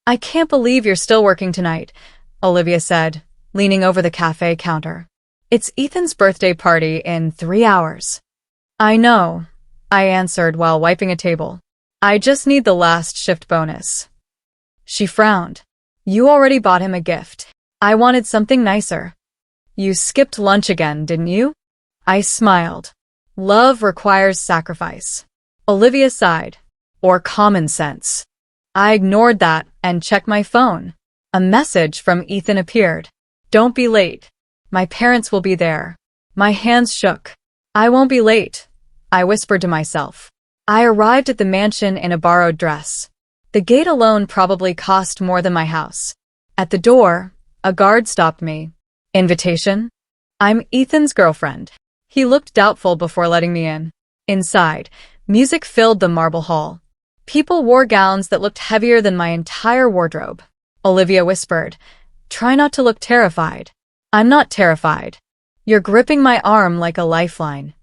I can't believe you're still working tonight, Olivia said, leaning over the cafe counter. It's Ethan's birthday party in 3 hours. I know, I answered while wiping a table. I just need the last shift bonus. She frowned. You already bought him a gift. I wanted something nicer. You skipped lunch again, didn't you? I smiled. Love requires sacrifice. Olivia sighed. Or common sense. I ignored that and checked my phone. A message from Ethan appeared. Don't be late. My parents will be there. My hands shook. I won't be late, I whispered to myself. I arrived at the mansion in a borrowed dress. The gate alone probably cost more than my house. At the door, a guard stopped me. Invitation? I'm Ethan's girlfriend. He looked doubtful before letting me in. Inside, music filled the marble hall. People wore gowns that looked heavier than my entire wardrobe. Olivia whispered, Try not to look terrified. I'm not terrified. You're gripping my arm like a lifeline.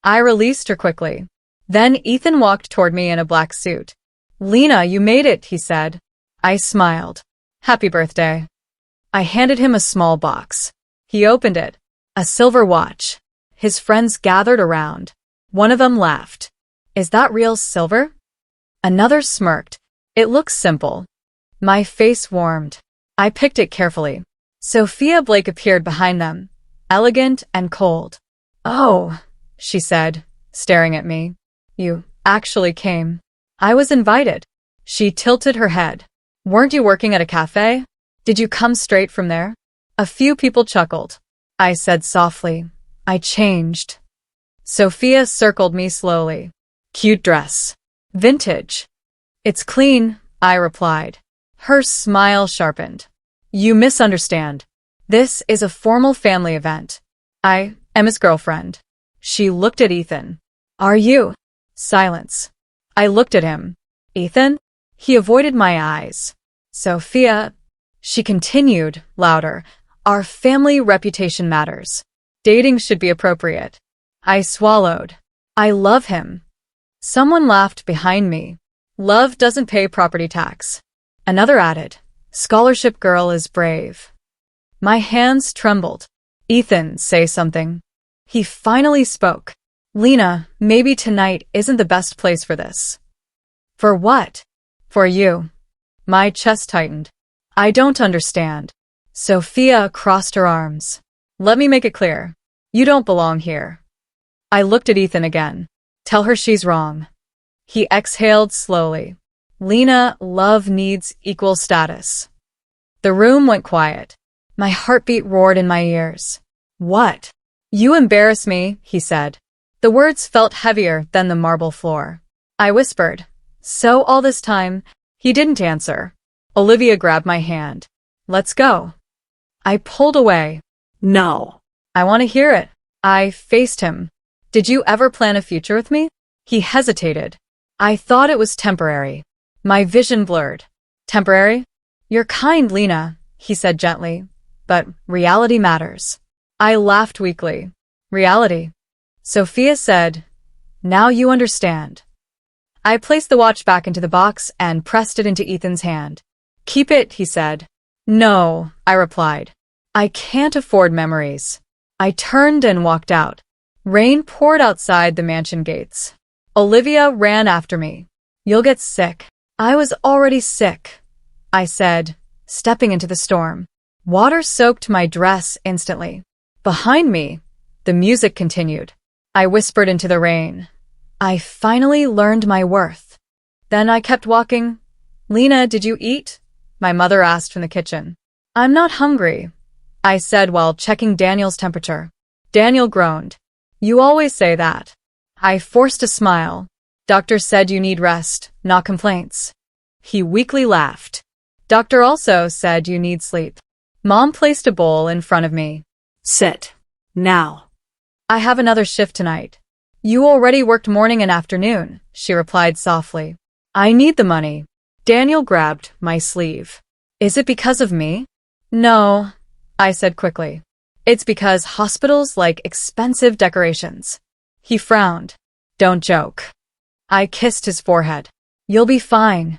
I released her quickly. Then Ethan walked toward me in a black suit. Lena, you made it, he said. I smiled. Happy birthday. I handed him a small box. He opened it. A silver watch. His friends gathered around. One of them laughed. Is that real silver? Another smirked. It looks simple. My face warmed. I picked it carefully. Sophia Blake appeared behind them, elegant and cold. Oh, she said, staring at me. You actually came. I was invited. She tilted her head. Weren't you working at a cafe? Did you come straight from there? A few people chuckled. I said softly, I changed. Sophia circled me slowly. Cute dress. Vintage. It's clean, I replied. Her smile sharpened. You misunderstand. This is a formal family event. I am his girlfriend. She looked at Ethan. Are you? Silence. I looked at him. Ethan? He avoided my eyes. Sophia, she continued, louder. Our family reputation matters. Dating should be appropriate. I swallowed. I love him. Someone laughed behind me. Love doesn't pay property tax. Another added, Scholarship girl is brave. My hands trembled. Ethan, say something. He finally spoke. Lena, maybe tonight isn't the best place for this. For what? For you. My chest tightened. I don't understand. Sophia crossed her arms. Let me make it clear. You don't belong here. I looked at Ethan again. Tell her she's wrong. He exhaled slowly. Lena, love needs equal status. The room went quiet. My heartbeat roared in my ears. What? You embarrass me, he said. The words felt heavier than the marble floor. I whispered. So all this time, he didn't answer. Olivia grabbed my hand. Let's go. I pulled away. No. I want to hear it. I faced him. Did you ever plan a future with me? He hesitated. I thought it was temporary. My vision blurred. Temporary? You're kind, Lena, he said gently. But reality matters. I laughed weakly. Reality? Sophia said, Now you understand. I placed the watch back into the box and pressed it into Ethan's hand. Keep it, he said. No, I replied. I can't afford memories. I turned and walked out. Rain poured outside the mansion gates. Olivia ran after me. You'll get sick. I was already sick, I said, stepping into the storm. Water soaked my dress instantly. Behind me, the music continued. I whispered into the rain. I finally learned my worth. Then I kept walking. Lena, did you eat? My mother asked from the kitchen. I'm not hungry, I said while checking Daniel's temperature. Daniel groaned. You always say that. I forced a smile. Doctor said you need rest, not complaints. He weakly laughed. Doctor also said you need sleep. Mom placed a bowl in front of me. Sit. Now. I have another shift tonight. You already worked morning and afternoon, she replied softly. I need the money. Daniel grabbed my sleeve. Is it because of me? No, I said quickly. It's because hospitals like expensive decorations. He frowned. Don't joke. I kissed his forehead. You'll be fine.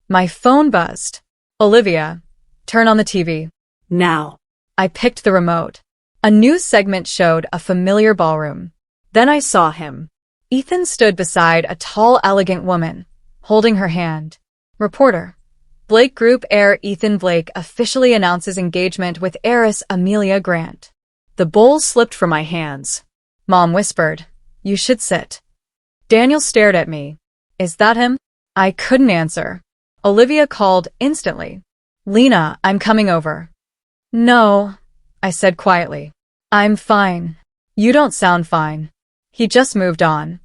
My phone buzzed. Olivia, turn on the TV. Now. I picked the remote. A news segment showed a familiar ballroom. Then I saw him. Ethan stood beside a tall, elegant woman, holding her hand. Reporter. Blake Group heir Ethan Blake officially announces engagement with heiress Amelia Grant. The bowl slipped from my hands. Mom whispered, "You should sit." Daniel stared at me. "Is that him?" I couldn't answer. Olivia called instantly. "Lena, I'm coming over." "No," I said quietly. "I'm fine." "You don't sound fine." He just moved on.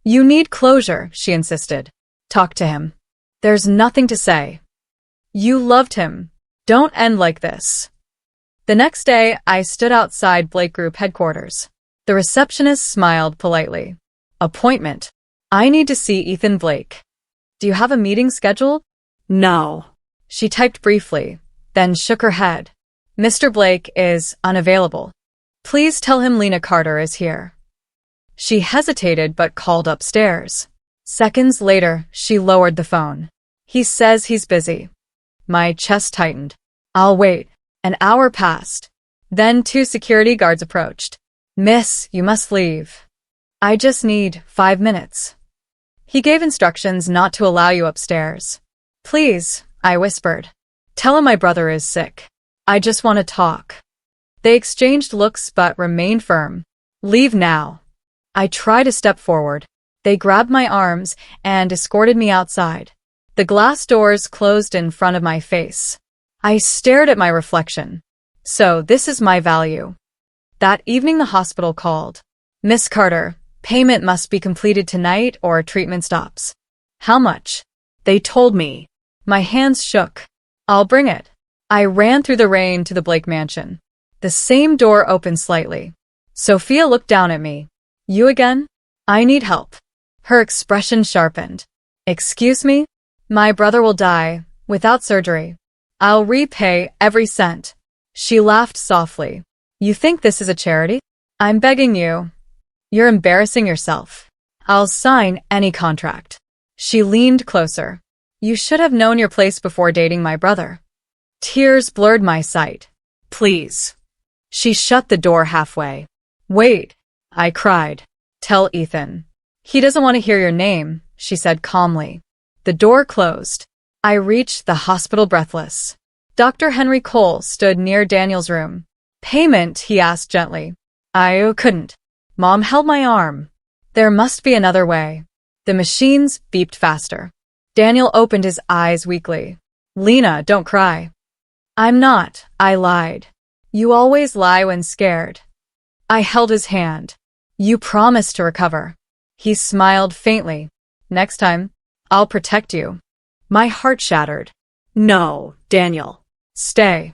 "You need closure," she insisted. "Talk to him." "There's nothing to say." "You loved him. Don't end like this." The next day, I stood outside Blake Group headquarters. The receptionist smiled politely. "Appointment. I need to see Ethan Blake." "Do you have a meeting scheduled?" No. She typed briefly, then shook her head. "Mr. Blake is unavailable. Please tell him Lena Carter is here." She hesitated but called upstairs. Seconds later, she lowered the phone. "He says he's busy." My chest tightened. "I'll wait." An hour passed. Then 2 security guards approached. "Miss, you must leave." "I just need 5 minutes." He gave instructions not to allow you upstairs. "Please," I whispered. "Tell him my brother is sick. I just want to talk." They exchanged looks but remained firm. "Leave now." I tried to step forward. They grabbed my arms and escorted me outside. The glass doors closed in front of my face. I stared at my reflection. So this is my value. That evening the hospital called. "Miss Carter, payment must be completed tonight or treatment stops." "How much?" They told me. My hands shook. "I'll bring it." I ran through the rain to the Blake mansion. The same door opened slightly. Sophia looked down at me. "You again?" "I need help." Her expression sharpened. "Excuse me? My brother will die, without surgery. I'll repay every cent." She laughed softly. "You think this is a charity?" "I'm begging you." "You're embarrassing yourself." "I'll sign any contract." She leaned closer. "You should have known your place before dating my brother." Tears blurred my sight. "Please." She shut the door halfway. "Wait," I cried. "Tell Ethan." "He doesn't want to hear your name," she said calmly. The door closed. I reached the hospital breathless. Dr. Henry Cole stood near Daniel's room. "Payment?" he asked gently. I couldn't. Mom held my arm. "There must be another way." The machines beeped faster. Daniel opened his eyes weakly. "Lena, don't cry." "I'm not," I lied. "You always lie when scared." I held his hand. "You promised to recover." He smiled faintly. "Next time, I'll protect you." My heart shattered. "No, Daniel. Stay."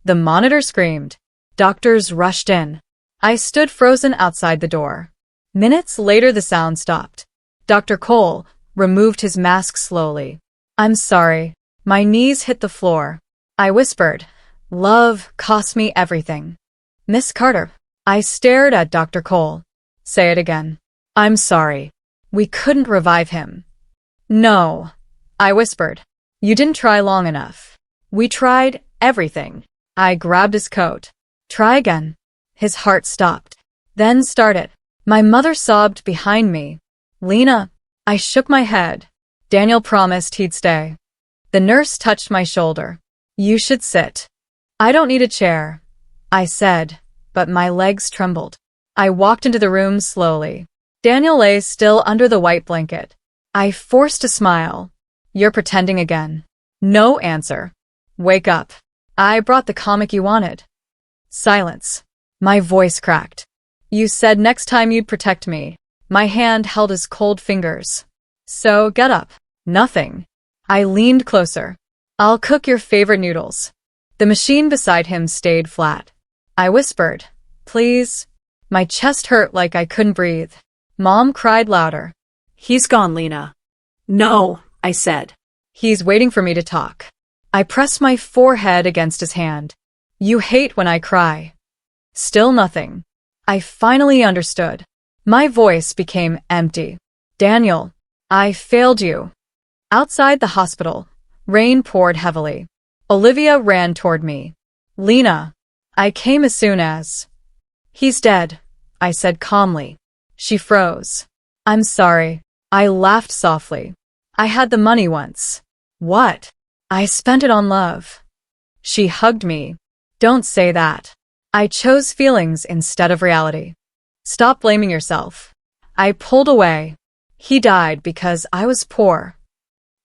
The monitor screamed. Doctors rushed in. I stood frozen outside the door. Minutes later the sound stopped. Dr. Cole removed his mask slowly. "I'm sorry." My knees hit the floor. I whispered, "Love cost me everything." "Miss Carter." I stared at Dr. Cole. "Say it again." "I'm sorry. We couldn't revive him." "No," I whispered. "You didn't try long enough." "We tried everything." I grabbed his coat. "Try again." His heart stopped. Then started. My mother sobbed behind me. "Lena." I shook my head. Daniel promised he'd stay. The nurse touched my shoulder. "You should sit." "I don't need a chair," I said, but my legs trembled. I walked into the room slowly. Daniel lay still under the white blanket. I forced a smile. "You're pretending again." No answer. "Wake up. I brought the comic you wanted." Silence. My voice cracked. "You said next time you'd protect me." My hand held his cold fingers. "So get up." Nothing. I leaned closer. "I'll cook your favorite noodles." The machine beside him stayed flat. I whispered, "Please." My chest hurt like I couldn't breathe. Mom cried louder. "He's gone, Lena." "No," I said. "He's waiting for me to talk." I pressed my forehead against his hand. "You hate when I cry." Still nothing. I finally understood. My voice became empty. "Daniel, I failed you." Outside the hospital, rain poured heavily. Olivia ran toward me. Lena. I came as soon as. He's dead, I said calmly. She froze. I'm sorry. I laughed softly. I had the money once. What? I spent it on love. She hugged me. Don't say that. I chose feelings instead of reality. Stop blaming yourself. I pulled away. He died because I was poor.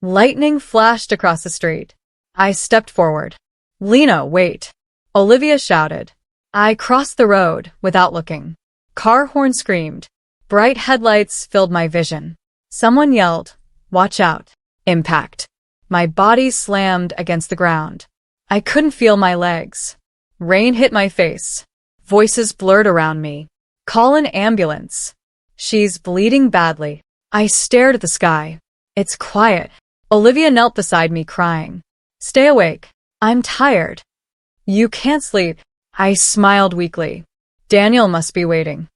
Lightning flashed across the street. I stepped forward. Lena, wait. Olivia shouted. I crossed the road without looking. Car horn screamed. Bright headlights filled my vision. Someone yelled, watch out. Impact. My body slammed against the ground. I couldn't feel my legs. Rain hit my face. Voices blurred around me. Call an ambulance. She's bleeding badly. I stared at the sky. It's quiet. Olivia knelt beside me crying. Stay awake. I'm tired. You can't sleep. I smiled weakly. Daniel must be waiting.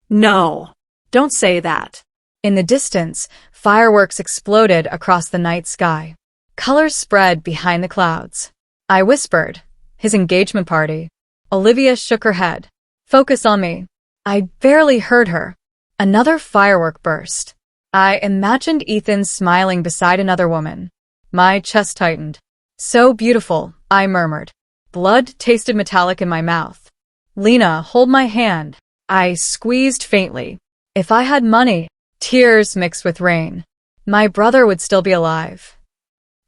No, don't say that. In the distance, fireworks exploded across the night sky. Colors spread behind the clouds. I whispered, his engagement party. Olivia shook her head. Focus on me. I barely heard her. Another firework burst. I imagined Ethan smiling beside another woman. My chest tightened. So beautiful, I murmured. Blood tasted metallic in my mouth. Lena, hold my hand. I squeezed faintly. If I had money, tears mixed with rain, my brother would still be alive.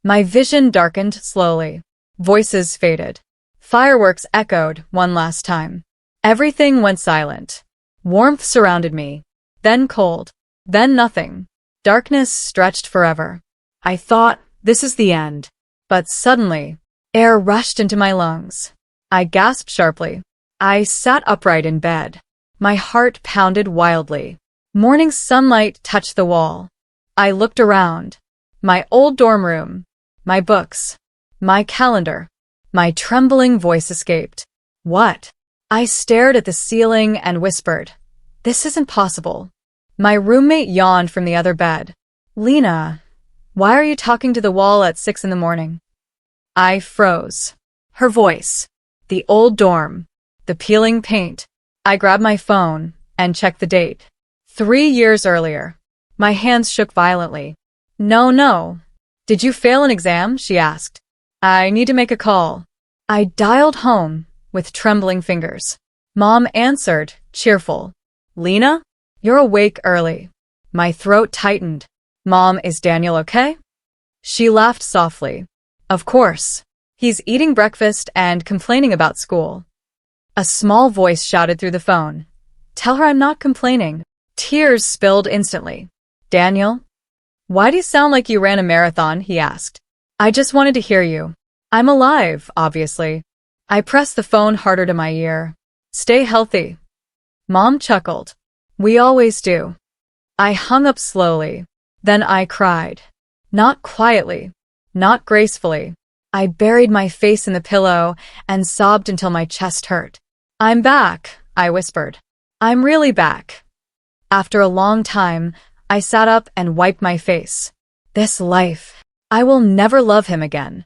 My vision darkened slowly. Voices faded. Fireworks echoed one last time. Everything went silent. Warmth surrounded me. Then cold. Then nothing. Darkness stretched forever. I thought, this is the end. But suddenly, air rushed into my lungs. I gasped sharply. I sat upright in bed. My heart pounded wildly. Morning sunlight touched the wall. I looked around. My old dorm room. My books. My calendar. My trembling voice escaped. What? I stared at the ceiling and whispered, this isn't possible. My roommate yawned from the other bed. Lena, why are you talking to the wall at 6 in the morning? I froze. Her voice. The old dorm. The peeling paint. I grabbed my phone and checked the date. 3 years earlier. My hands shook violently. No. Did you fail an exam? She asked. I need to make a call. I dialed home with trembling fingers. Mom answered, cheerful. Lena? You're awake early. My throat tightened. Mom, is Daniel okay? She laughed softly. Of course. He's eating breakfast and complaining about school. A small voice shouted through the phone. Tell her I'm not complaining. Tears spilled instantly. Daniel? Why do you sound like you ran a marathon? He asked. I just wanted to hear you. I'm alive, obviously. I pressed the phone harder to my ear. Stay healthy. Mom chuckled. We always do. I hung up slowly. Then I cried. Not quietly. Not gracefully. I buried my face in the pillow and sobbed until my chest hurt. I'm back, I whispered. I'm really back. After a long time, I sat up and wiped my face. This life. I will never love him again.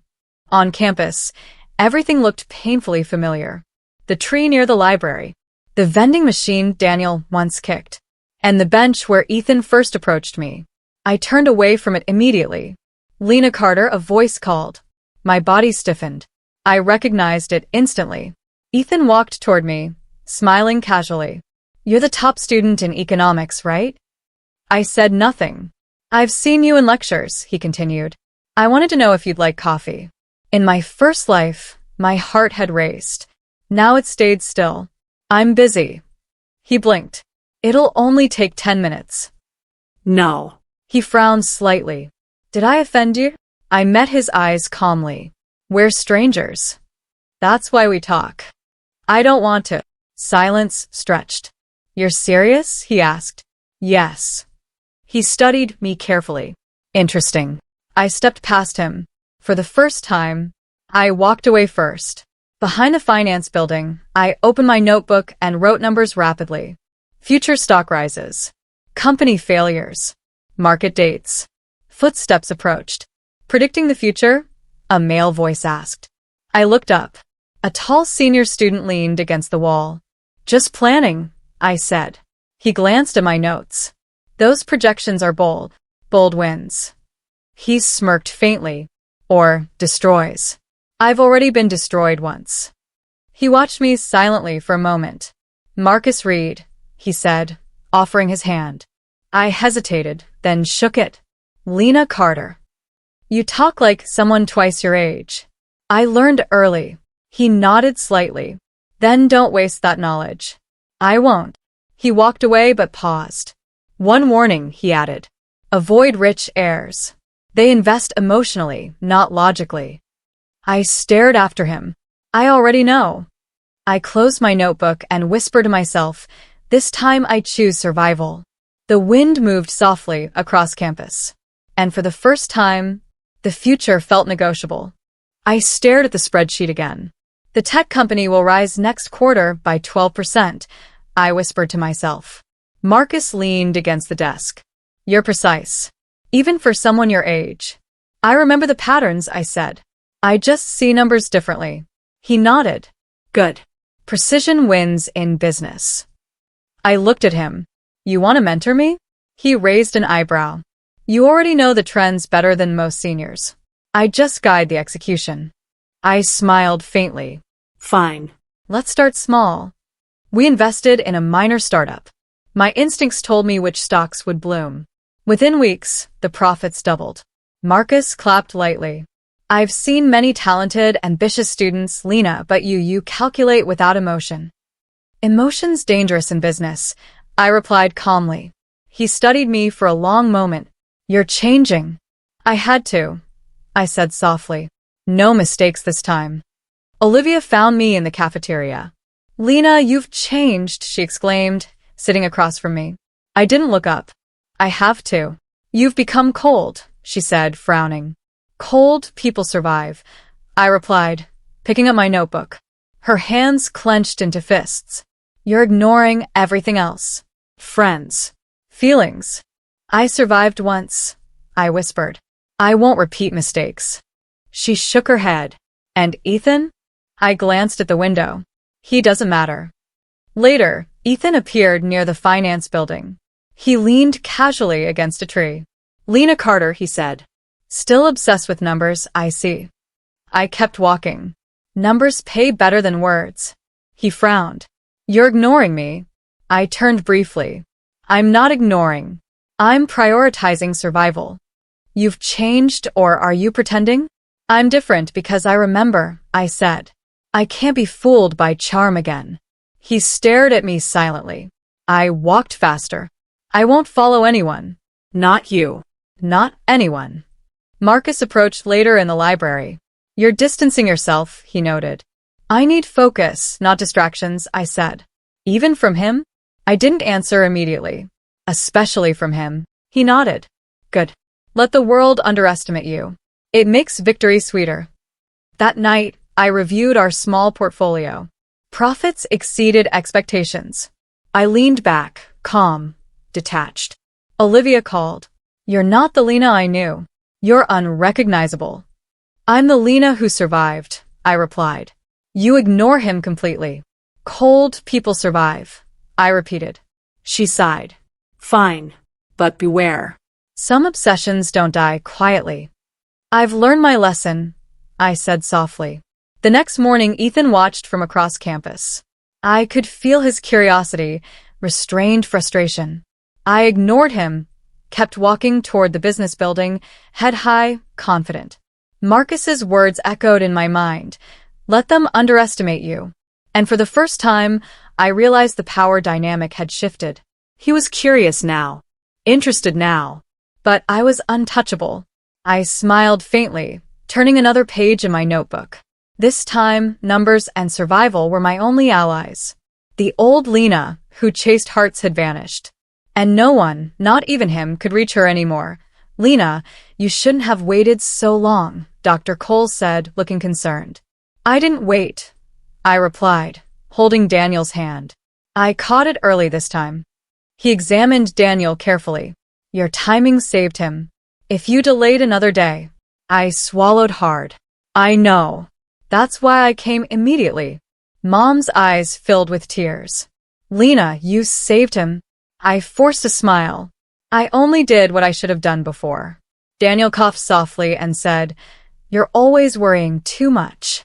On campus, everything looked painfully familiar. The tree near the library. The vending machine Daniel once kicked. And the bench where Ethan first approached me. I turned away from it immediately. Lena Carter, a voice called. My body stiffened. I recognized it instantly. Ethan walked toward me, smiling casually. You're the top student in economics, right? I said nothing. I've seen you in lectures, he continued. I wanted to know if you'd like coffee. In my first life, my heart had raced. Now it stayed still. I'm busy. He blinked. It'll only take 10 minutes. No. He frowned slightly. Did I offend you? I met his eyes calmly. We're strangers. That's why we talk. I don't want to. Silence stretched. You're serious? He asked. Yes. He studied me carefully. Interesting. I stepped past him. For the first time, I walked away first. Behind the finance building, I opened my notebook and wrote numbers rapidly. Future stock rises. Company failures. Market dates. Footsteps approached. Predicting the future? A male voice asked. I looked up. A tall senior student leaned against the wall. Just planning, I said. He glanced at my notes. Those projections are bold. Bold wins. He smirked faintly. Or destroys. I've already been destroyed once. He watched me silently for a moment. Marcus Reed, he said, offering his hand. I hesitated, then shook it. Lena Carter. You talk like someone twice your age. I learned early. He nodded slightly. Then don't waste that knowledge. I won't. He walked away but paused. One warning, he added. Avoid rich heirs. They invest emotionally, not logically. I stared after him. I already know. I closed my notebook and whispered to myself, this time I choose survival. The wind moved softly across campus. And for the first time, the future felt negotiable. I stared at the spreadsheet again. The tech company will rise next quarter by 12%, I whispered to myself. Marcus leaned against the desk. You're precise. Even for someone your age. I remember the patterns, I said. I just see numbers differently. He nodded. Good. Precision wins in business. I looked at him. You want to mentor me? He raised an eyebrow. You already know the trends better than most seniors. I just guide the execution. I smiled faintly. Fine. Let's start small. We invested in a minor startup. My instincts told me which stocks would bloom. Within weeks, the profits doubled. Marcus clapped lightly. I've seen many talented, ambitious students, Lena, but you calculate without emotion. Emotion's dangerous in business, I replied calmly. He studied me for a long moment. You're changing. I had to, I said softly. No mistakes this time. Olivia found me in the cafeteria. Lena, you've changed, she exclaimed, sitting across from me. I didn't look up. I have to. You've become cold, she said, frowning. Cold people survive, I replied, picking up my notebook. Her hands clenched into fists. You're ignoring everything else. Friends. Feelings. I survived once, I whispered. I won't repeat mistakes. She shook her head. And Ethan? I glanced at the window. He doesn't matter. Later, Ethan appeared near the finance building. He leaned casually against a tree. Lena Carter, he said. Still obsessed with numbers, I see. I kept walking. Numbers pay better than words. He frowned. You're ignoring me. I turned briefly. I'm not ignoring. I'm prioritizing survival. You've changed, or are you pretending? I'm different because I remember, I said. I can't be fooled by charm again. He stared at me silently. I walked faster. I won't follow anyone. Not you. Not anyone. Marcus approached later in the library. You're distancing yourself, he noted. I need focus, not distractions, I said. Even from him? I didn't answer immediately. Especially from him. He nodded. Good. Let the world underestimate you. It makes victory sweeter. That night, I reviewed our small portfolio. Profits exceeded expectations. I leaned back, calm, detached. Olivia called. You're not the Lena I knew. You're unrecognizable. I'm the Lena who survived, I replied. You ignore him completely. Cold people survive, I repeated. She sighed. Fine, but beware. Some obsessions don't die quietly. I've learned my lesson, I said softly. The next morning, Ethan watched from across campus. I could feel his curiosity, restrained frustration. I ignored him, kept walking toward the business building, head high, confident. Marcus's words echoed in my mind. Let them underestimate you. And for the first time, I realized the power dynamic had shifted. He was curious now, interested now, but I was untouchable. I smiled faintly, turning another page in my notebook. This time, numbers and survival were my only allies. The old Lena, who chased hearts, had vanished. And no one, not even him, could reach her anymore. Lena, you shouldn't have waited so long, Dr. Cole said, looking concerned. I didn't wait, I replied, holding Daniel's hand. I caught it early this time. He examined Daniel carefully. Your timing saved him. If you delayed another day. I swallowed hard. I know. That's why I came immediately. Mom's eyes filled with tears. Lena, you saved him. I forced a smile. I only did what I should have done before. Daniel coughed softly and said, You're always worrying too much.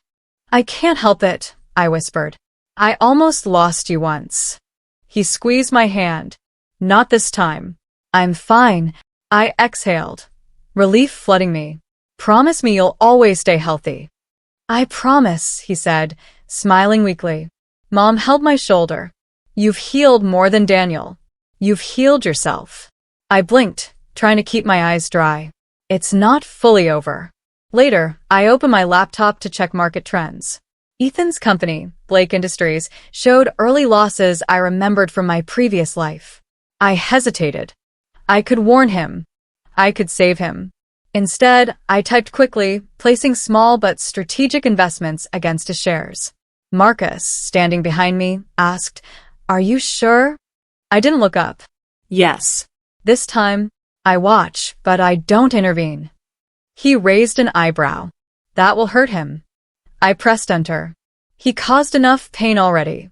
I can't help it, I whispered. I almost lost you once. He squeezed my hand. Not this time. I'm fine. I exhaled, relief flooding me. Promise me you'll always stay healthy. I promise, he said, smiling weakly. Mom held my shoulder. You've healed more than Daniel. You've healed yourself. I blinked, trying to keep my eyes dry. It's not fully over. Later, I opened my laptop to check market trends. Ethan's company, Blake Industries, showed early losses I remembered from my previous life. I hesitated. I could warn him. I could save him. Instead, I typed quickly, placing small but strategic investments against his shares. Marcus, standing behind me, asked, Are you sure? I didn't look up. Yes. This time, I watch, but I don't intervene. He raised an eyebrow. That will hurt him. I pressed enter. He caused enough pain already.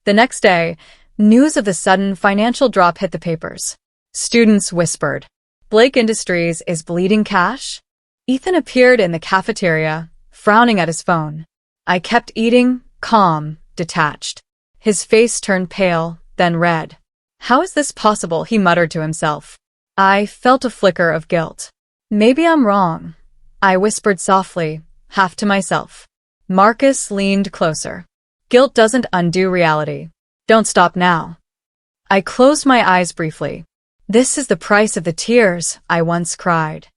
The next day, news of the sudden financial drop hit the papers. Students whispered, Blake Industries is bleeding cash? Ethan appeared in the cafeteria, frowning at his phone. I kept eating, calm, detached. His face turned pale, then red. How is this possible? He muttered to himself. I felt a flicker of guilt. Maybe I'm wrong. I whispered softly, half to myself. Marcus leaned closer. Guilt doesn't undo reality. Don't stop now. I closed my eyes briefly. This is the price of the tears, I once cried.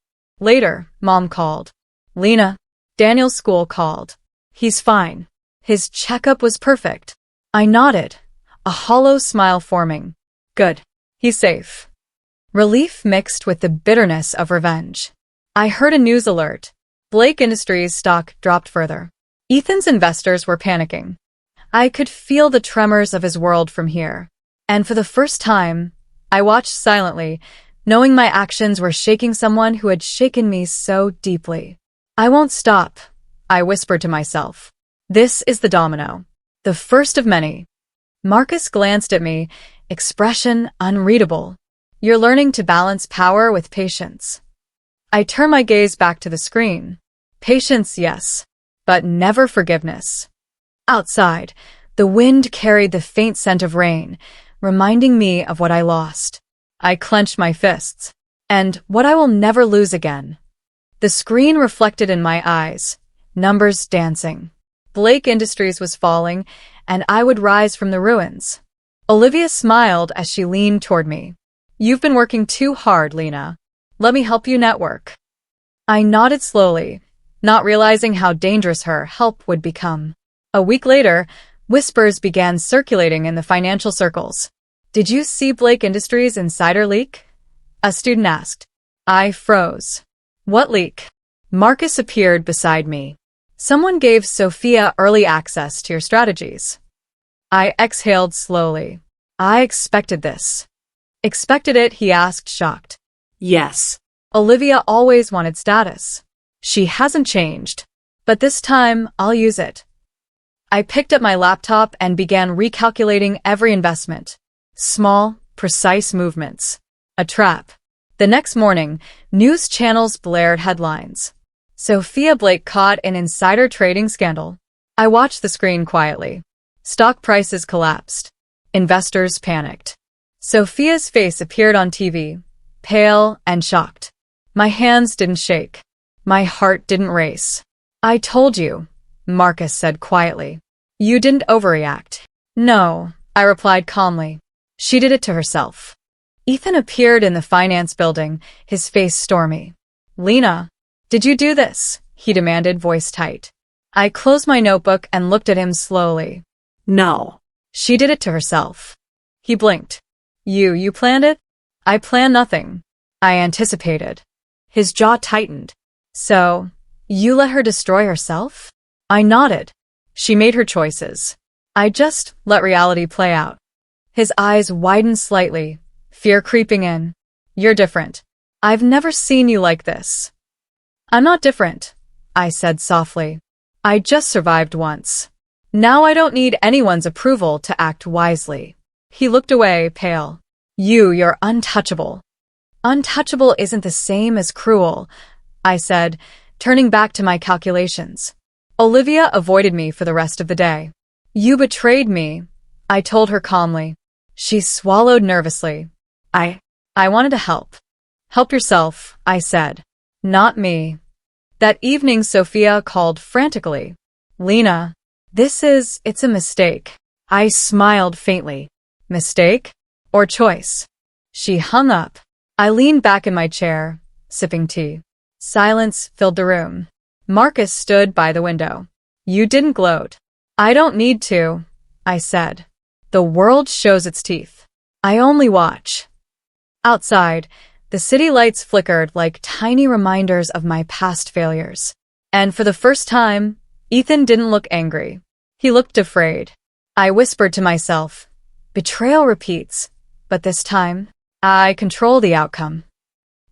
Later, Mom called. Lena, Daniel's school called. He's fine. His checkup was perfect. I nodded, a hollow smile forming. Good. He's safe. Relief mixed with the bitterness of revenge. I heard a news alert. Blake Industries stock dropped further. Ethan's investors were panicking. I could feel the tremors of his world from here. And for the first time, I watched silently, knowing my actions were shaking someone who had shaken me so deeply. I won't stop, I whispered to myself. This is the domino. The first of many. Marcus glanced at me, expression unreadable. You're learning to balance power with patience. I turned my gaze back to the screen. Patience, yes, but never forgiveness. Outside, the wind carried the faint scent of rain, reminding me of what I lost. I clenched my fists. And what I will never lose again. The screen reflected in my eyes, numbers dancing. Blake Industries was falling, and I would rise from the ruins. Olivia smiled as she leaned toward me. You've been working too hard, Lena. Let me help you network. I nodded slowly, not realizing how dangerous her help would become. A week later, whispers began circulating in the financial circles. Did you see Blake Industries' insider leak? A student asked. I froze. What leak? Marcus appeared beside me. Someone gave Sophia early access to your strategies. I exhaled slowly. I expected this. Expected it, he asked, shocked. Yes. Olivia always wanted status. She hasn't changed. But this time, I'll use it. I picked up my laptop and began recalculating every investment. Small, precise movements. A trap. The next morning, news channels blared headlines. Sophia Blake caught in insider trading scandal. I watched the screen quietly. Stock prices collapsed. Investors panicked. Sophia's face appeared on TV, pale and shocked. My hands didn't shake. My heart didn't race. I told you, Marcus said quietly. You didn't overreact. No, I replied calmly. She did it to herself. Ethan appeared in the finance building, his face stormy. Lena, did you do this? He demanded, voice tight. I closed my notebook and looked at him slowly. No. She did it to herself. He blinked. You planned it? I planned nothing. I anticipated. His jaw tightened. So, you let her destroy herself? I nodded. She made her choices. I just let reality play out. His eyes widened slightly, fear creeping in. You're different. I've never seen you like this. I'm not different, I said softly. I just survived once. Now I don't need anyone's approval to act wisely. He looked away, pale. You're untouchable. Untouchable isn't the same as cruel, I said, turning back to my calculations. Olivia avoided me for the rest of the day. You betrayed me, I told her calmly. She swallowed nervously. I wanted to help. Help yourself, I said. Not me. That evening, Sophia called frantically. Lena, it's a mistake. I smiled faintly. Mistake? Or choice? She hung up. I leaned back in my chair, sipping tea. Silence filled the room. Marcus stood by the window. You didn't gloat. I don't need to, I said. The world shows its teeth. I only watch. Outside, the city lights flickered like tiny reminders of my past failures. And for the first time, Ethan didn't look angry. He looked afraid. I whispered to myself, betrayal repeats, but this time, I control the outcome.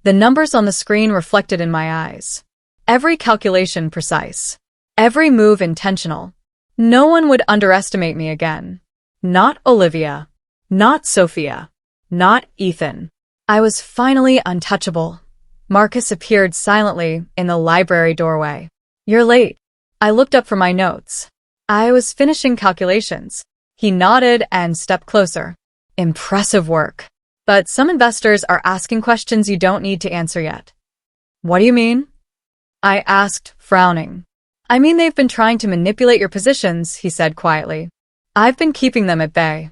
The numbers on the screen reflected in my eyes. Every calculation precise. Every move intentional. No one would underestimate me again. Not Olivia. Not Sophia. Not Ethan. I was finally untouchable. Marcus appeared silently in the library doorway. You're late. I looked up from my notes. I was finishing calculations. He nodded and stepped closer. Impressive work. But some investors are asking questions you don't need to answer yet. What do you mean? I asked, frowning. I mean they've been trying to manipulate your positions, he said quietly. I've been keeping them at bay.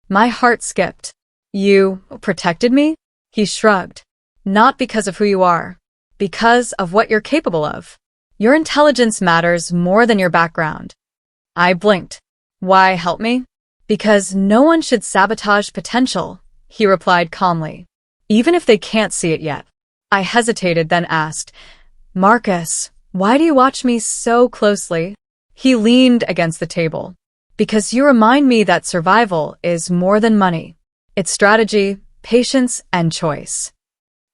My heart skipped. You protected me? He shrugged. Not because of who you are. Because of what you're capable of. Your intelligence matters more than your background. I blinked. Why help me? Because no one should sabotage potential, he replied calmly. Even if they can't see it yet. I hesitated, then asked, Marcus, why do you watch me so closely? He leaned against the table. Because you remind me that survival is more than money. It's strategy, patience, and choice.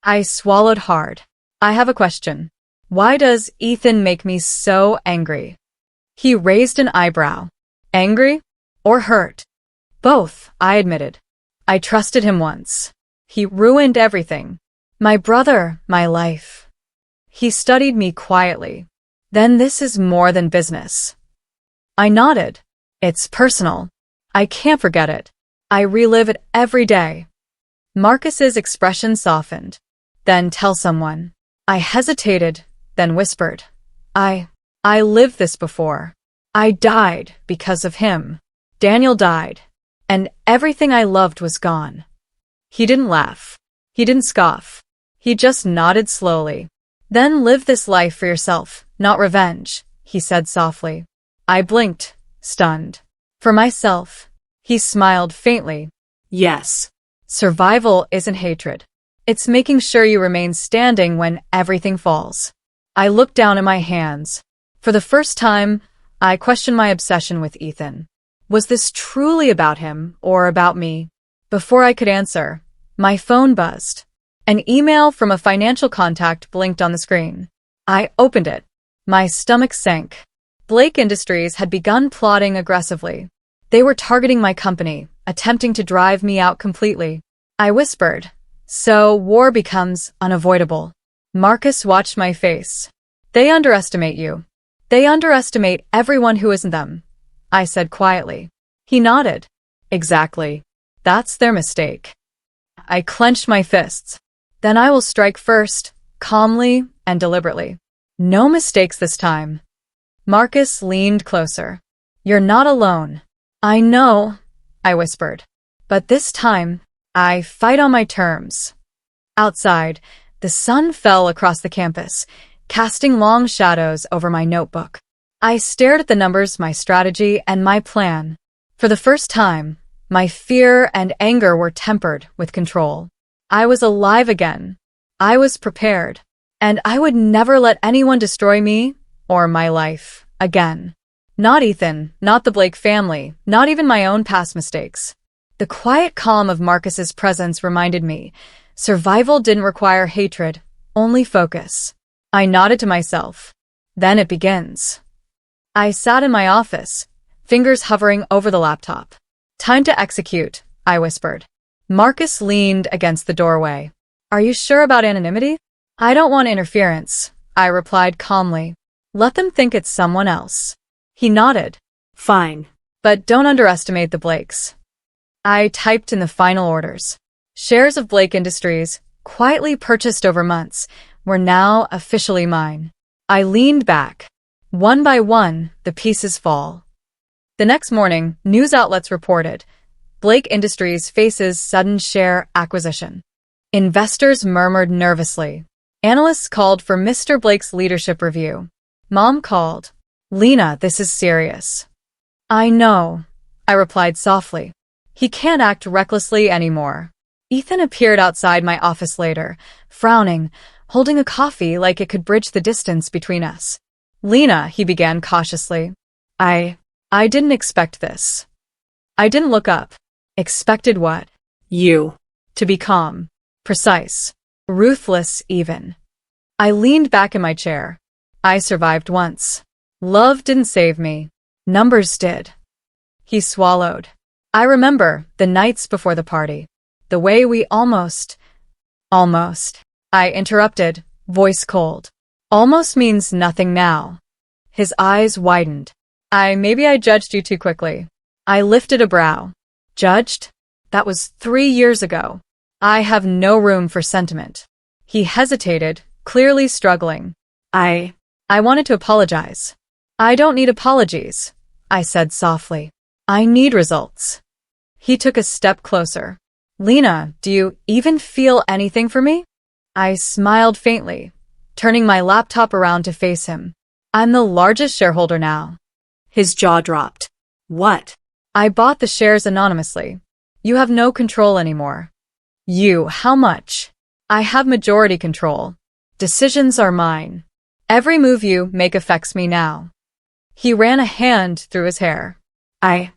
I swallowed hard. I have a question. Why does Ethan make me so angry? He raised an eyebrow. Angry? Or hurt? Both, I admitted. I trusted him once. He ruined everything. My brother, my life. He studied me quietly. Then this is more than business. I nodded. It's personal. I can't forget it. I relive it every day. Marcus's expression softened. Then tell someone. I hesitated, then whispered. I lived this before. I died because of him. Daniel died. And everything I loved was gone. He didn't laugh. He didn't scoff. He just nodded slowly. Then live this life for yourself, not revenge, he said softly. I blinked, stunned. For myself. He smiled faintly. Yes. Survival isn't hatred. It's making sure you remain standing when everything falls. I looked down at my hands. For the first time, I questioned my obsession with Ethan. Was this truly about him or about me? Before I could answer, my phone buzzed. An email from a financial contact blinked on the screen. I opened it. My stomach sank. Blake Industries had begun plotting aggressively. They were targeting my company, attempting to drive me out completely. I whispered, so war becomes unavoidable. Marcus watched my face. They underestimate you. They underestimate everyone who isn't them, I said quietly. He nodded. Exactly. That's their mistake. I clenched my fists. Then I will strike first, calmly and deliberately. No mistakes this time. Marcus leaned closer. You're not alone. I know, I whispered. But this time, I fight on my terms. Outside, the sun fell across the campus, casting long shadows over my notebook. I stared at the numbers, my strategy, and my plan. For the first time, my fear and anger were tempered with control. I was alive again. I was prepared. And I would never let anyone destroy me or my life again. Not Ethan, not the Blake family, not even my own past mistakes. The quiet calm of Marcus's presence reminded me, survival didn't require hatred, only focus. I nodded to myself. Then it begins. I sat in my office, fingers hovering over the laptop. Time to execute, I whispered. Marcus leaned against the doorway. Are you sure about anonymity? I don't want interference, I replied calmly. Let them think it's someone else. He nodded. Fine. But don't underestimate the Blakes. I typed in the final orders. Shares of Blake Industries, quietly purchased over months, were now officially mine. I leaned back. One by one, the pieces fall. The next morning, news outlets reported, Blake Industries faces sudden share acquisition. Investors murmured nervously. Analysts called for Mr. Blake's leadership review. Mom called. Lena, this is serious. I know, I replied softly. He can't act recklessly anymore. Ethan appeared outside my office later, frowning, holding a coffee like it could bridge the distance between us. Lena, he began cautiously. I didn't expect this. I didn't look up. Expected what? You. To be calm, precise, ruthless even. I leaned back in my chair. I survived once. Love didn't save me. Numbers did. He swallowed. I remember the nights before the party. The way we almost. I interrupted, voice cold. Almost means nothing now. His eyes widened. Maybe I judged you too quickly. I lifted a brow. Judged? That was 3 years ago. I have no room for sentiment. He hesitated, clearly struggling. I wanted to apologize. I don't need apologies, I said softly. I need results. He took a step closer. Lena, do you even feel anything for me? I smiled faintly, turning my laptop around to face him. I'm the largest shareholder now. His jaw dropped. What? I bought the shares anonymously. You have no control anymore. You, how much? I have majority control. Decisions are mine. Every move you make affects me now. He ran a hand through his hair. I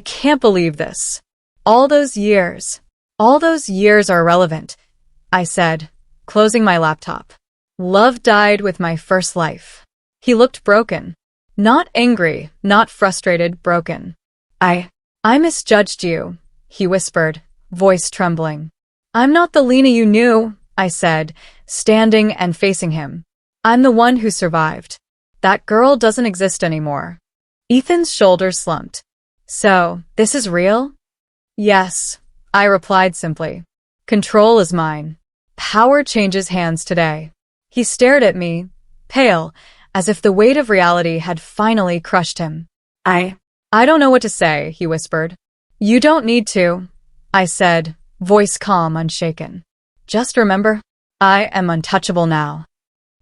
can't believe this. All those years are irrelevant, I said, closing my laptop. Love died with my first life. He looked broken. Not angry, not frustrated, broken. I misjudged you, he whispered, voice trembling. I'm not the Lena you knew, I said, standing and facing him. I'm the one who survived. That girl doesn't exist anymore. Ethan's shoulders slumped. So, this is real? Yes, I replied simply. Control is mine. Power changes hands today. He stared at me, pale, as if the weight of reality had finally crushed him. I don't know what to say, he whispered. You don't need to, I said, voice calm, unshaken. Just remember, I am untouchable now.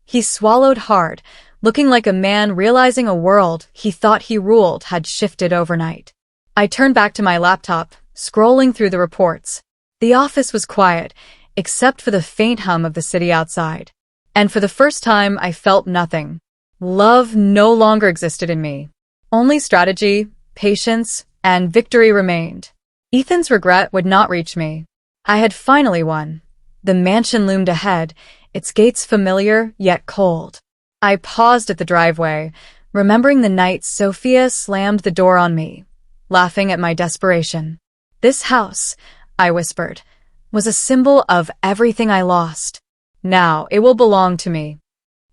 He swallowed hard, looking like a man realizing a world he thought he ruled had shifted overnight. I turned back to my laptop, scrolling through the reports. The office was quiet, except for the faint hum of the city outside. And for the first time, I felt nothing. Love no longer existed in me. Only strategy, patience, and victory remained. Ethan's regret would not reach me. I had finally won. The mansion loomed ahead, its gates familiar yet cold. I paused at the driveway, remembering the night Sophia slammed the door on me, laughing at my desperation. This house, I whispered, was a symbol of everything I lost. Now it will belong to me.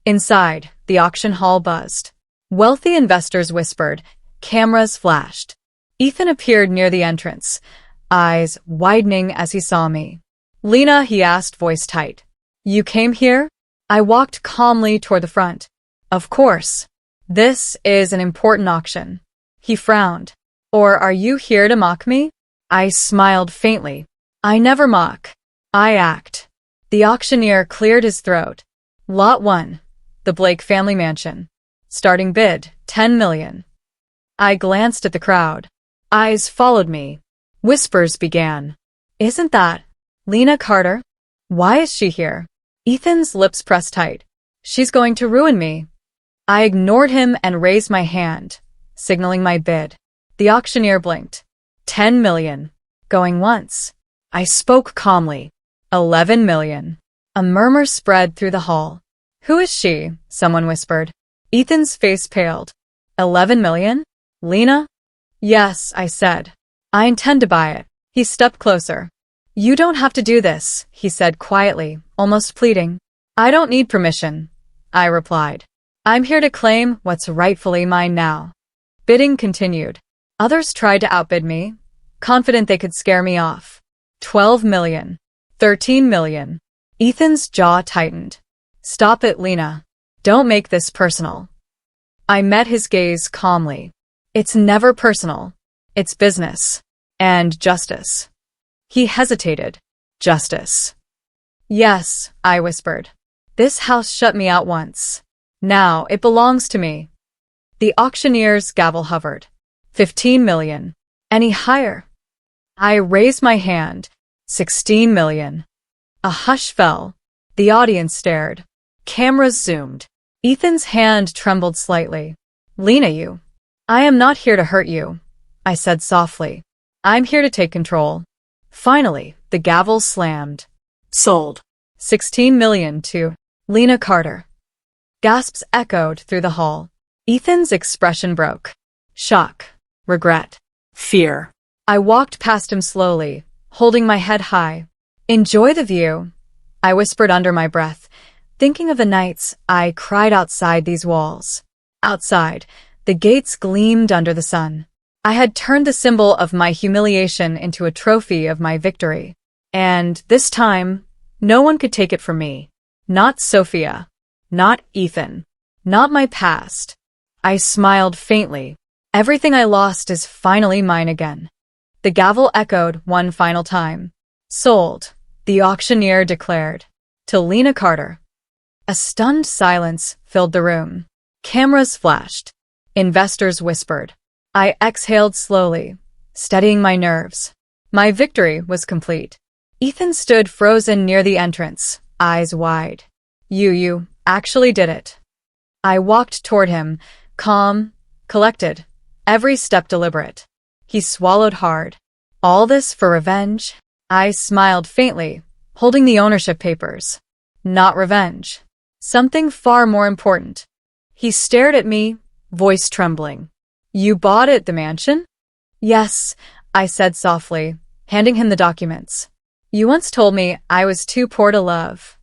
Inside, the auction hall buzzed. Wealthy investors whispered, cameras flashed. Ethan appeared near the entrance, eyes widening as he saw me. Lena, he asked, voice tight. You came here? I walked calmly toward the front. Of course. This is an important auction. He frowned. Or are you here to mock me? I smiled faintly. I never mock. I act. The auctioneer cleared his throat. Lot 1. The Blake family mansion. Starting bid, 10 million. I glanced at the crowd. Eyes followed me. Whispers began. Isn't that Lena Carter? Why is she here? Ethan's lips pressed tight. She's going to ruin me. I ignored him and raised my hand, signaling my bid. The auctioneer blinked. 10 million. Going once. I spoke calmly. 11 million. A murmur spread through the hall. Who is she? Someone whispered. Ethan's face paled. 11 million? Lena? Yes, I said. I intend to buy it. He stepped closer. You don't have to do this, he said quietly, almost pleading. I don't need permission, I replied. I'm here to claim what's rightfully mine now. Bidding continued. Others tried to outbid me, confident they could scare me off. 12 million. 13 million. Ethan's jaw tightened. Stop it, Lena. Don't make this personal. I met his gaze calmly. It's never personal. It's business. And justice. He hesitated. Justice. Yes, I whispered. This house shut me out once. Now it belongs to me. The auctioneer's gavel hovered. 15 million. Any higher? I raised my hand. 16 million. A hush fell. The audience stared. Cameras zoomed. Ethan's hand trembled slightly. Lena, you. I am not here to hurt you, I said softly. I'm here to take control. Finally, the gavel slammed. Sold. 16 million to Lena Carter. Gasps echoed through the hall. Ethan's expression broke. Shock. Regret. Fear. I walked past him slowly, holding my head high. Enjoy the view, I whispered under my breath, thinking of the nights I cried outside these walls. Outside, the gates gleamed under the sun. I had turned the symbol of my humiliation into a trophy of my victory. And this time, no one could take it from me. Not Sophia. Not Ethan. Not my past. I smiled faintly. Everything I lost is finally mine again. The gavel echoed one final time. Sold, the auctioneer declared. To Lena Carter. A stunned silence filled the room. Cameras flashed. Investors whispered. I exhaled slowly, steadying my nerves. My victory was complete. Ethan stood frozen near the entrance, eyes wide. You actually did it. I walked toward him, calm, collected, every step deliberate. He swallowed hard. All this for revenge? I smiled faintly, holding the ownership papers. Not revenge. Something far more important. He stared at me, voice trembling. You bought it, the mansion? Yes, I said softly, handing him the documents. You once told me I was too poor to love.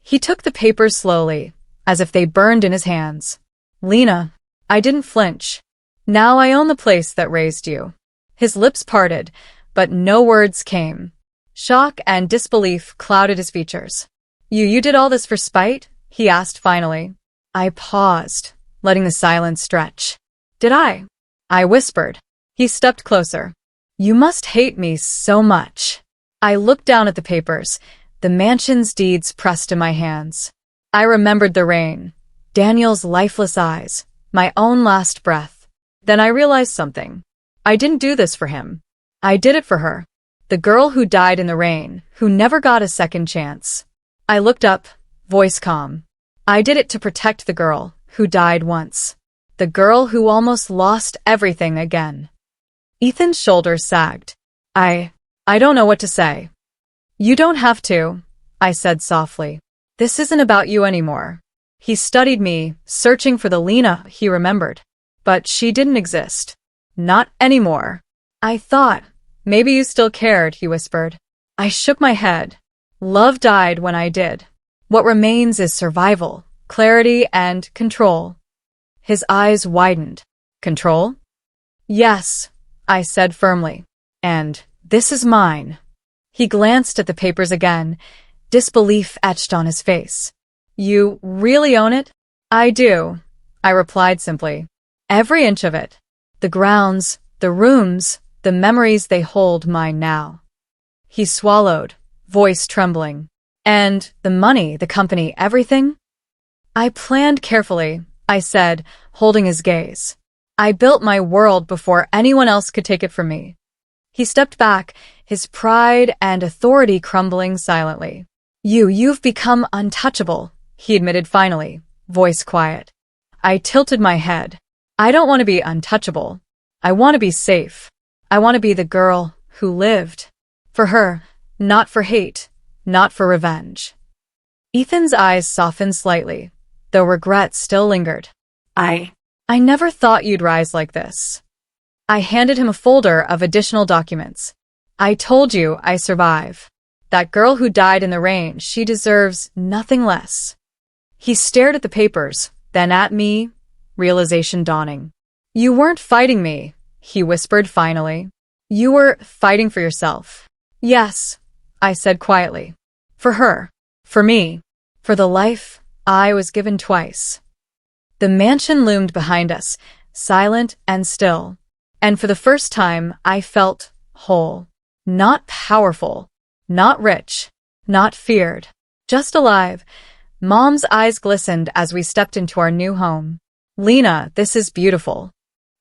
He took the papers slowly, as if they burned in his hands. Lena, I didn't flinch. Now I own the place that raised you. His lips parted, but no words came. Shock and disbelief clouded his features. You did all this for spite? He asked finally. I paused, letting the silence stretch. Did I? I whispered. He stepped closer. You must hate me so much. I looked down at the papers, the mansion's deeds pressed in my hands. I remembered the rain, Daniel's lifeless eyes, my own last breath. Then I realized something. I didn't do this for him. I did it for her. The girl who died in the rain, who never got a second chance. I looked up, voice calm. I did it to protect the girl who died once. The girl who almost lost everything again. Ethan's shoulders sagged. I don't know what to say. You don't have to, I said softly. This isn't about you anymore. He studied me, searching for the Lena he remembered. But she didn't exist. Not anymore. I thought, maybe you still cared, he whispered. I shook my head. Love died when I did. What remains is survival, clarity, and control. His eyes widened. Control? Yes, I said firmly. And this is mine. He glanced at the papers again, disbelief etched on his face. You really own it? I do, I replied simply. Every inch of it. The grounds, the rooms, the memories they hold mine now. He swallowed, voice trembling. And the money, the company, everything? I planned carefully, I said, holding his gaze. I built my world before anyone else could take it from me. He stepped back, his pride and authority crumbling silently. You've become untouchable, he admitted finally, voice quiet. I tilted my head. I don't want to be untouchable. I want to be safe. I want to be the girl who lived. For her, not for hate, not for revenge. Ethan's eyes softened slightly, though regret still lingered. I I never thought you'd rise like this. I handed him a folder of additional documents. I told you I survive. That girl who died in the rain, she deserves nothing less. He stared at the papers, then at me, realization dawning. You weren't fighting me, he whispered finally. You were fighting for yourself. Yes, I said quietly. For her. For me. For the life I was given twice. The mansion loomed behind us, silent and still. And for the first time, I felt whole. Not powerful. Not rich. Not feared. Just alive. Mom's eyes glistened as we stepped into our new home. Lena, this is beautiful.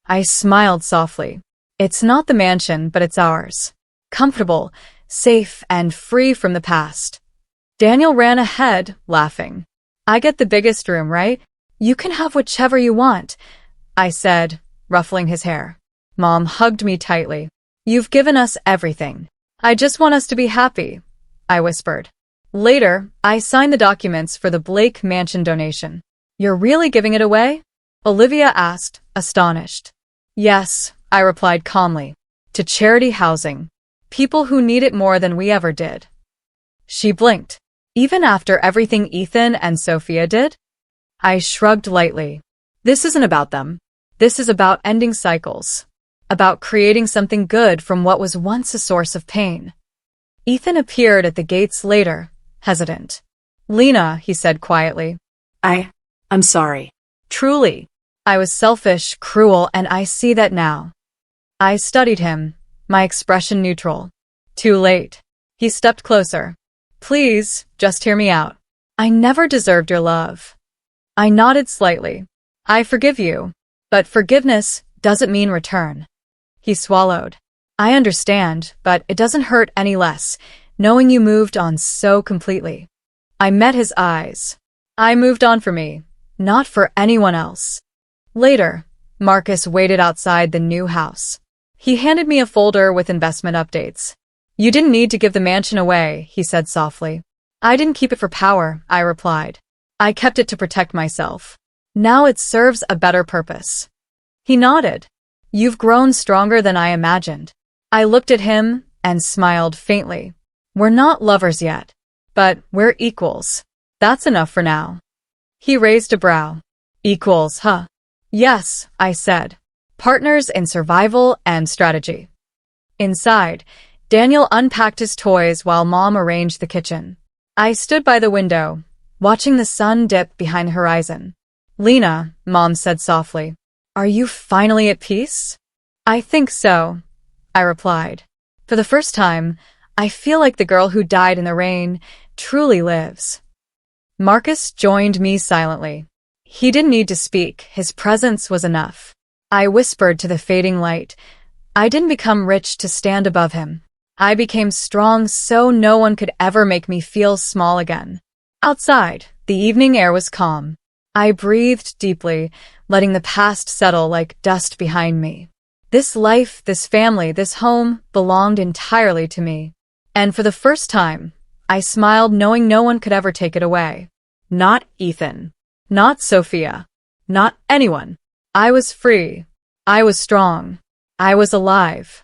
I smiled softly. It's not the mansion, but it's ours. Comfortable, safe, and free from the past. Daniel ran ahead, laughing. I get the biggest room, right? You can have whichever you want, I said, ruffling his hair. Mom hugged me tightly. You've given us everything. I just want us to be happy, I whispered. Later, I signed the documents for the Blake Mansion donation. You're really giving it away? Olivia asked, astonished. Yes, I replied calmly. To charity housing. People who need it more than we ever did. She blinked. Even after everything Ethan and Sophia did? I shrugged lightly. This isn't about them. This is about ending cycles. About creating something good from what was once a source of pain. Ethan appeared at the gates later, hesitant. Lena, he said quietly. I'm sorry. Truly. I was selfish, cruel, and I see that now. I studied him, my expression neutral. Too late. He stepped closer. Please, just hear me out. I never deserved your love. I nodded slightly. I forgive you, but forgiveness doesn't mean return. He swallowed. I understand, but it doesn't hurt any less, knowing you moved on so completely. I met his eyes. I moved on for me, not for anyone else. Later, Marcus waited outside the new house. He handed me a folder with investment updates. You didn't need to give the mansion away, he said softly. I didn't keep it for power, I replied. I kept it to protect myself. Now it serves a better purpose. He nodded. You've grown stronger than I imagined. I looked at him and smiled faintly. We're not lovers yet, but we're equals. That's enough for now. He raised a brow. Equals, huh? Yes, I said. Partners in survival and strategy. Inside, Daniel unpacked his toys while Mom arranged the kitchen. I stood by the window, watching the sun dip behind the horizon. Lena, Mom said softly, are you finally at peace? I think so, I replied. For the first time, I feel like the girl who died in the rain truly lives. Marcus joined me silently. He didn't need to speak, his presence was enough. I whispered to the fading light. I didn't become rich to stand above him. I became strong so no one could ever make me feel small again. Outside, the evening air was calm. I breathed deeply, letting the past settle like dust behind me. This life, this family, this home belonged entirely to me. And for the first time, I smiled knowing no one could ever take it away. Not Ethan. Not Sophia. Not anyone. I was free. I was strong. I was alive.